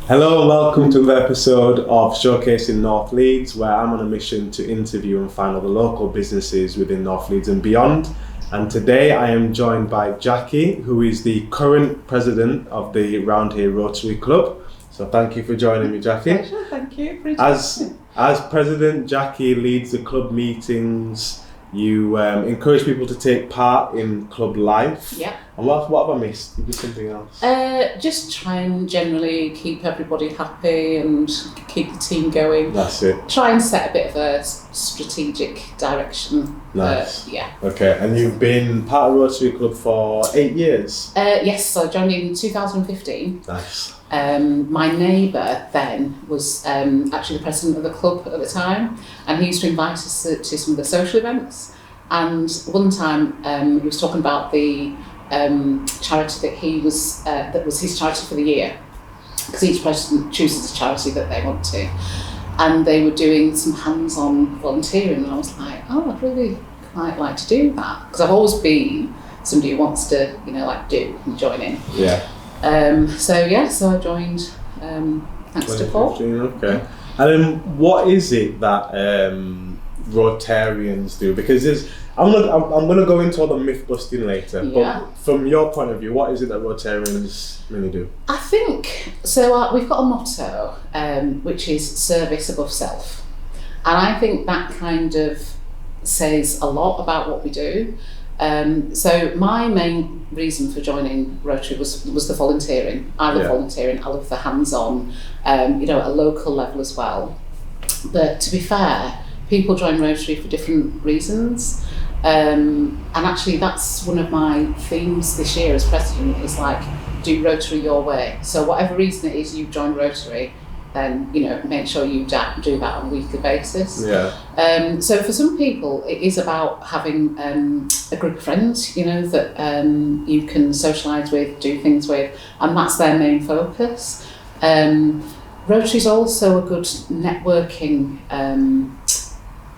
Hello and welcome to another episode of Showcasing North Leeds, where I'm on a mission to interview and find all the local businesses within North Leeds and beyond. And today I am joined by Jacqui, who is the current president of the Roundhay Rotary Club. So thank you for joining me, Jacqui. Pleasure, thank you. As president, Jacqui leads the club meetings. You encourage people to take part in club life. Yeah. And what have I missed? You did something else? Just try and generally keep everybody happy and keep the team going. That's it. Try and set a bit of a strategic direction. Nice. Yeah. Okay, and you've been part of Rotary Club for 8 years? Yes, so I joined in 2015. Nice. My neighbour then was actually the president of the club at the time, and he used to invite us to some of the social events. And one time he was talking about the charity that was his charity for the year, because each president chooses a charity that they want to, and they were doing some hands-on volunteering, and I was like, oh, I'd really quite like to do that, because I've always been somebody who wants to, do and join in. Yeah. So I joined thanks to Paul. Okay. And then what is it that Rotarians do? Because I'm gonna go into all the myth busting later. Yeah. But from your point of view, what is it that Rotarians really do? I think so. We've got a motto, which is service above self, and I think that kind of says a lot about what we do. So my main reason for joining Rotary was the volunteering. I love volunteering. I love the hands-on, at a local level as well. But to be fair, people join Rotary for different reasons. And actually that's one of my themes this year as president, is like, do Rotary your way. So whatever reason it is you join Rotary, then make sure you do that on a weekly basis. Yeah. So for some people it is about having a group of friends, that you can socialise with, do things with, and that's their main focus. Rotary is also a good networking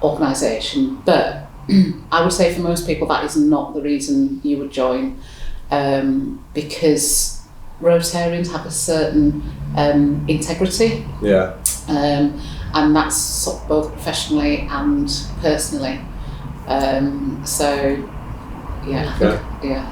organisation, but I would say for most people that is not the reason you would join, because Rotarians have a certain integrity. Yeah. And that's sort of both professionally and personally. Okay. Yeah.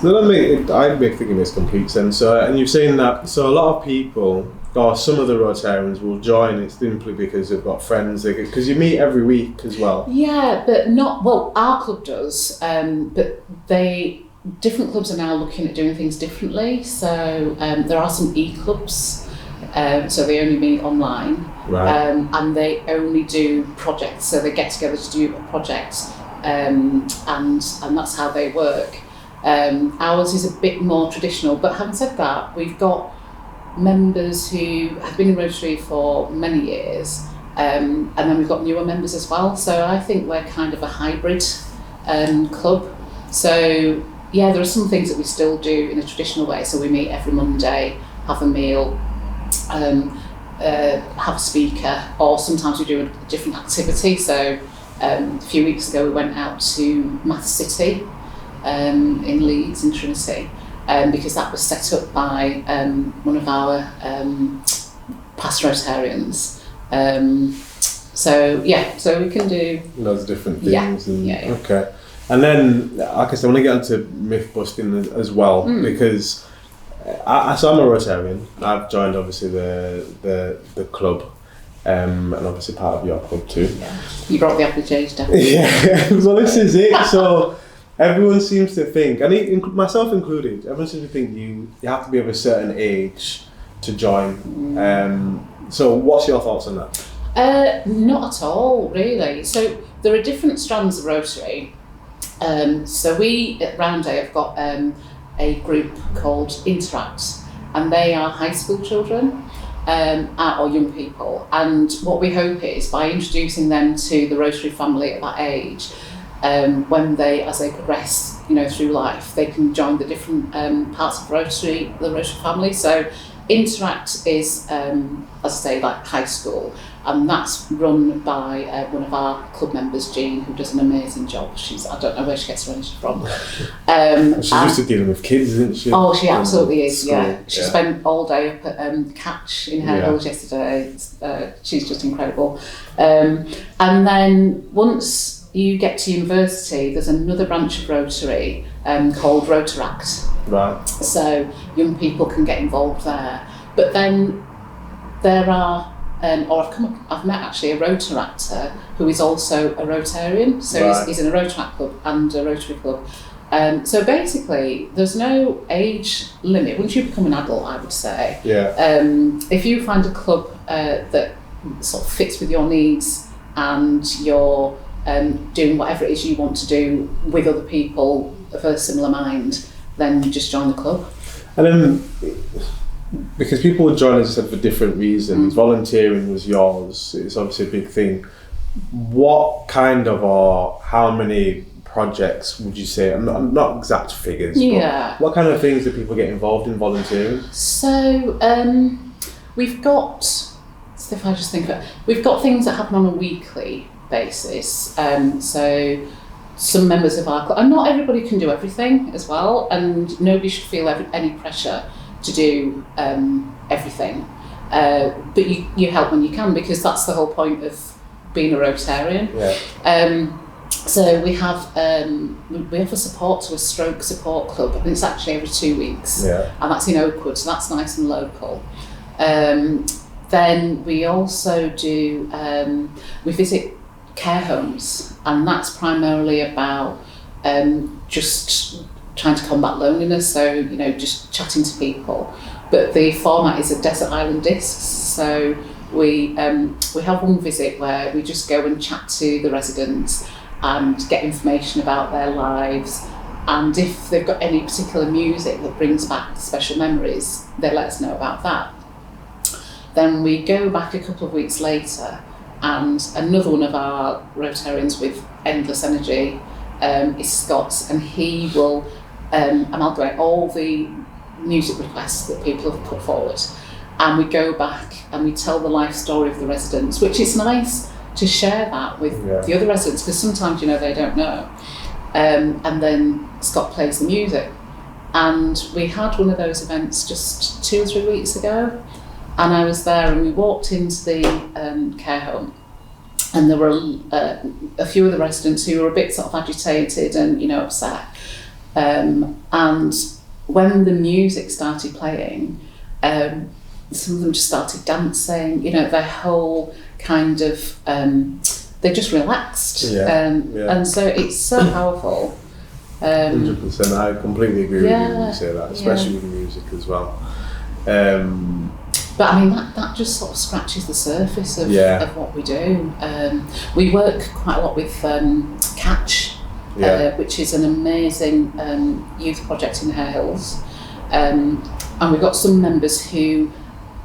I think it makes complete sense. So, and you're saying that, so a lot of people, or some of the Rotarians will join it simply because they've got friends, because you meet every week as well. Yeah, but not, well, our club does, but different clubs are now looking at doing things differently. So there are some e-clubs, so they only meet online, right. And they only do projects. So they get together to do a project, and that's how they work. Ours is a bit more traditional, but having said that, we've got members who have been in Rotary for many years, and then we've got newer members as well. So I think we're kind of a hybrid club. So yeah, there are some things that we still do in a traditional way. So we meet every Monday, have a meal, have a speaker, or sometimes we do a different activity. So a few weeks ago we went out to Math City in Leeds, in Trinity, because that was set up by one of our past Rotarians. So we can do loads of different things. Yeah. Okay. And then, like I said, I want to get into myth busting as well, because I'm a Rotarian. I've joined obviously the club, and obviously part of your club too. Yeah. You brought the average age down. Yeah, well, this is it. So everyone seems to think, and myself included, everyone seems to think you have to be of a certain age to join. So what's your thoughts on that? Not at all, really. So there are different strands of Rotary. So we at Roundhay have got a group called Interact, and they are high school children or young people. And what we hope is, by introducing them to the Rotary family at that age, as they progress, through life, they can join the different parts of the Rotary family. So Interact is, as I say, like high school, and that's run by one of our club members, Jean, who does an amazing job. I don't know where she gets her energy from. She's used to dealing with kids, isn't she? Oh, she absolutely is, school, yeah. She spent all day up at Catch in Hare Hills yesterday. She's just incredible. And then once you get to university, there's another branch of Rotary called Rotaract. Right. So young people can get involved there. But then there are, I've met actually a Rotaractor who is also a Rotarian. So he's in a Rotaract club and a Rotary club. So basically, there's no age limit. Once you become an adult, I would say, if you find a club that sort of fits with your needs and you're doing whatever it is you want to do with other people of a similar mind, then you just join the club. And then, because people would join, as I said, for different reasons, volunteering was yours. It's obviously a big thing. What kind of, or how many projects would you say, not exact figures, but what kind of things do people get involved in volunteering? So we've got, if I just think of it, we've got things that happen on a weekly basis. So some members of our club, and not everybody can do everything as well, and nobody should feel any pressure to do everything. But you help when you can, because that's the whole point of being a Rotarian. So we have a support to a stroke support club, and it's actually every 2 weeks, and that's in Oakwood, so that's nice and local. Then we also do, we visit care homes, and that's primarily about just trying to combat loneliness, so just chatting to people. But the format is a desert island discs, so we have one visit where we just go and chat to the residents and get information about their lives, and if they've got any particular music that brings back special memories, they let us know about that. Then we go back a couple of weeks later, and another one of our Rotarians with endless energy is Scott, and he will amalgamate all the music requests that people have put forward, and we go back and we tell the life story of the residents, which is nice to share that with the other residents, because sometimes they don't know. And then Scott plays the music, and we had one of those events just 2 or 3 weeks ago, and I was there, and we walked into the care home, and there were a few of the residents who were a bit sort of agitated and upset, and when the music started playing, some of them just started dancing, their whole kind of, they just relaxed. And so it's so powerful. 100%, I completely agree with you when you say that, especially with music as well. But I mean, that just sort of scratches the surface of what we do. We work quite a lot with Catch, which is an amazing youth project in Hare Hills. And we've got some members who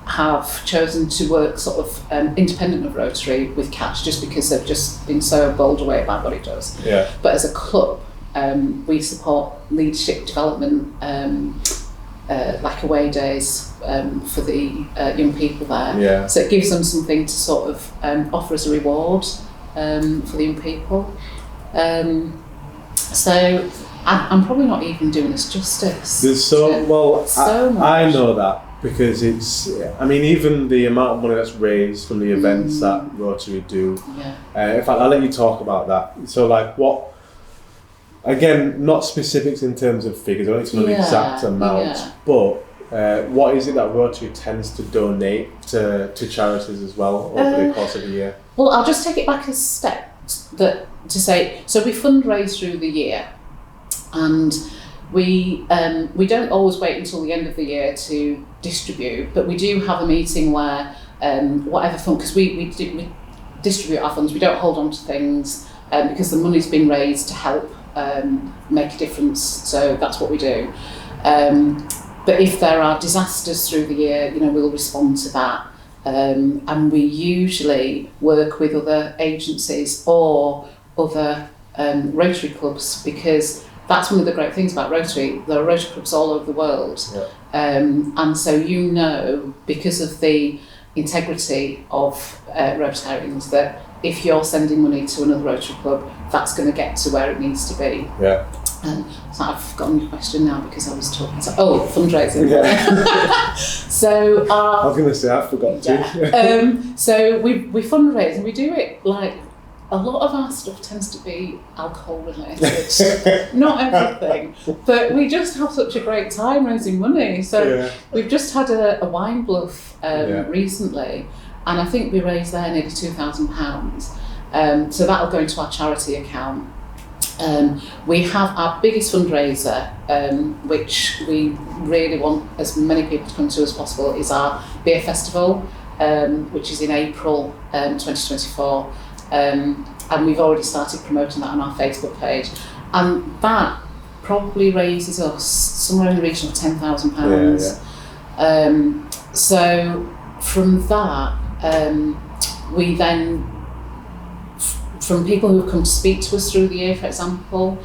have chosen to work sort of independent of Rotary with Catch, just because they've just been so bowled away about what it does. But as a club, we support leadership development, like away days for the young people there. So it gives them something to sort of offer as a reward for the young people. So I'm probably not even doing this justice. There's much. I know that, because it's, even the amount of money that's raised from the events that Rotary do. In fact, I'll let you talk about that. So what, again, not specifics in terms of figures, I don't need to know the exact amount, but what is it that Rotary tends to donate to charities as well over the course of the year? Well, I'll just take it back a step to say, so we fundraise through the year, and we don't always wait until the end of the year to distribute, but we do have a meeting where whatever fund, because we distribute our funds, we don't hold on to things because the money's been raised to help make a difference, so that's what we do. But if there are disasters through the year, we'll respond to that, and we usually work with other agencies or other Rotary clubs, because that's one of the great things about Rotary. There are Rotary clubs all over the world. Yeah. And so because of the integrity of Rotarians, that if you're sending money to another Rotary club, that's going to get to where it needs to be. Yeah. So I've forgotten your question now because I was talking to fundraising. Yeah. So I was going to say I forgot to. So we fundraise and we do it like a lot of our stuff tends to be alcohol related, not everything, but we just have such a great time raising money. So we've just had a wine bluff recently, and I think we raised there nearly £2,000. So that'll go into our charity account. We have our biggest fundraiser, which we really want as many people to come to as possible, is our beer festival, which is in April 2024. And we've already started promoting that on our Facebook page, and that probably raises us somewhere in the region of £10,000. So from that, we then, from people who have come to speak to us through the year, for example,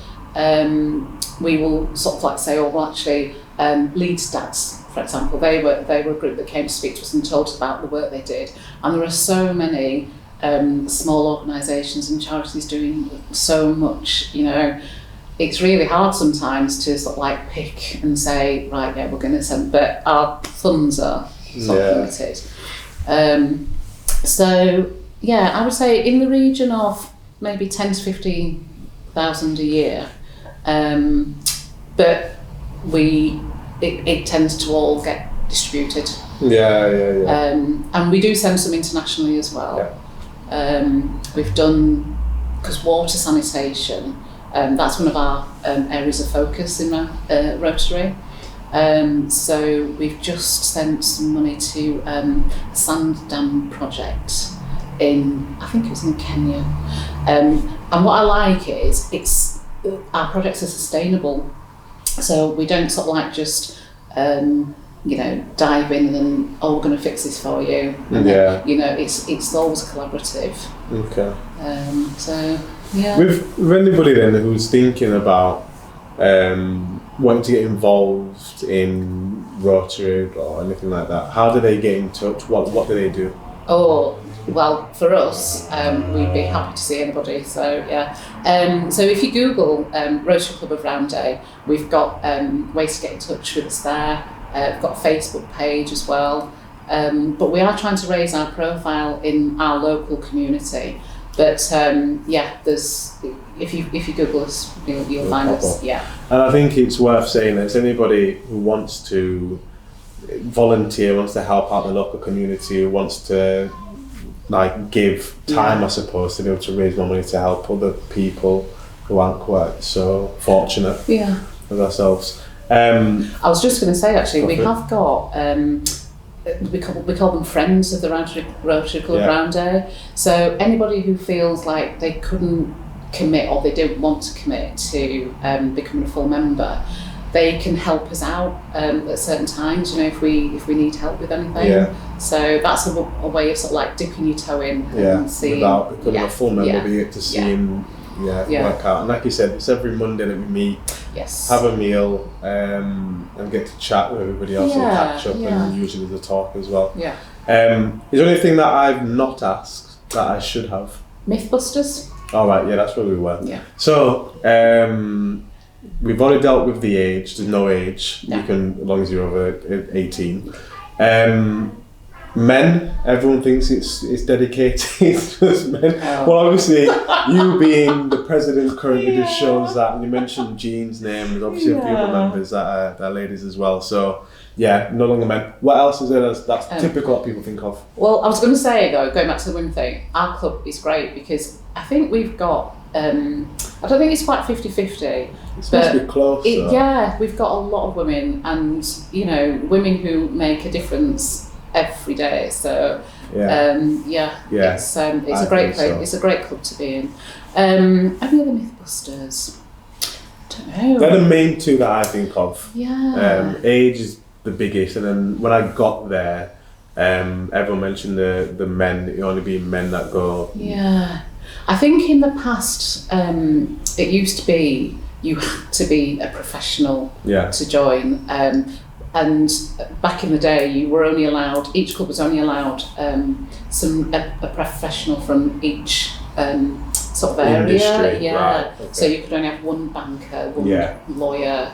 we will sort of like say, oh, well, actually, Leeds Dads, for example, they were a group that came to speak to us and told us about the work they did, and there are so many small organisations and charities doing so much. It's really hard sometimes to sort of like pick and say, right, yeah, we're going to send, but our funds are sort of limited. So yeah, I would say in the region of maybe 10 to 15,000 a year, but it tends to all get distributed. And we do send some internationally as well. We've done, because water sanitation, that's one of our areas of focus in Rotary. So we've just sent some money to a sand dam project I think it was in Kenya. And what I like is our projects are sustainable. So we don't sort of like just dive in and we're going to fix this for you. And then, it's always collaborative. Okay. So yeah. With anybody then who's thinking about wanting to get involved in Rotary or anything like that, how do they get in touch? What do they do? Oh, well, for us, we'd be happy to see anybody. So yeah. So if you Google Rotary Club of Roundhay, we've got ways to get in touch with us there. We've got a Facebook page as well. But we are trying to raise our profile in our local community. But there's if you Google us, you'll find us. Yeah. And I think it's worth saying that anybody who wants to volunteer, wants to help out the local community, who wants to give time, I suppose, to be able to raise more money to help other people who aren't quite so fortunate as ourselves. I was just going to say, actually, we have got we call them friends of the Rotary Club of Roundhay. So anybody who feels like they couldn't commit or they don't want to commit to becoming a full member, they can help us out at certain times. If we need help with anything. Yeah. So that's a way of sort of like dipping your toe in and seeing. Without becoming a full member, we get to see him. Work out. And like you said, it's every Monday that we meet, have a meal, and get to chat with everybody else and catch up, and usually there's a talk as well. Yeah. Is there anything that I've not asked that I should have? Mythbusters. All right, that's where we were. Yeah. So, we've already dealt with the age. There's no age. You can, as long as you're over 18. Men, everyone thinks it's dedicated to men. Well, obviously, you being the president currently just shows that. And you mentioned Jean's name. There's obviously a few other members that are ladies as well. So, no longer men. What else is there that's typical that people think of? Well, I was going to say, though, going back to the women thing, our club is great because I think we've got, I don't think it's quite 50-50. It's supposed to be close. We've got a lot of women and, women who make a difference every day. So, it's a great place. It's a great club to be in. Any other Mythbusters? Don't know. They're the main two that I think of. Yeah. Age is the biggest, and then when I got there, everyone mentioned the men. It only be men that go. Yeah, I think in the past it used to be you had to be a professional Yeah. to join. And back in the day, you were only allowed, each club was only allowed a professional from each sort of area. Industry, Yeah. right, okay. So you could only have one banker, one Yeah. lawyer,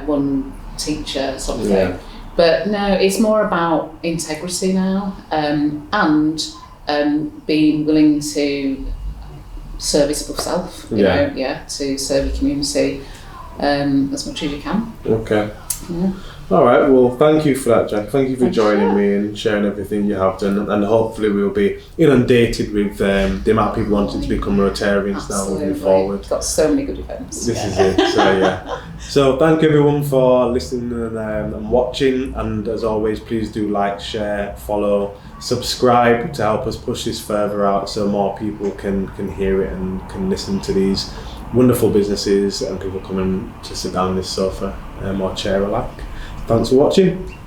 one teacher, sort of Yeah. thing. But no, it's more about integrity now, and being willing to service above self. You Yeah. know, to serve your community as much as you can. Okay. Yeah. All right. Well, thank you for that, Jack. Thank you for Thank joining you. me and sharing everything you have done. And hopefully, we'll be inundated with the amount of people wanting to become Rotarians now moving forward. Got so many good events. This is it. So yeah. So thank everyone for listening and watching. And as always, please do like, share, follow, subscribe to help us push this further out, so more people can hear it and can listen to these wonderful businesses and people coming to sit down on this sofa or chair alike. Thanks for watching.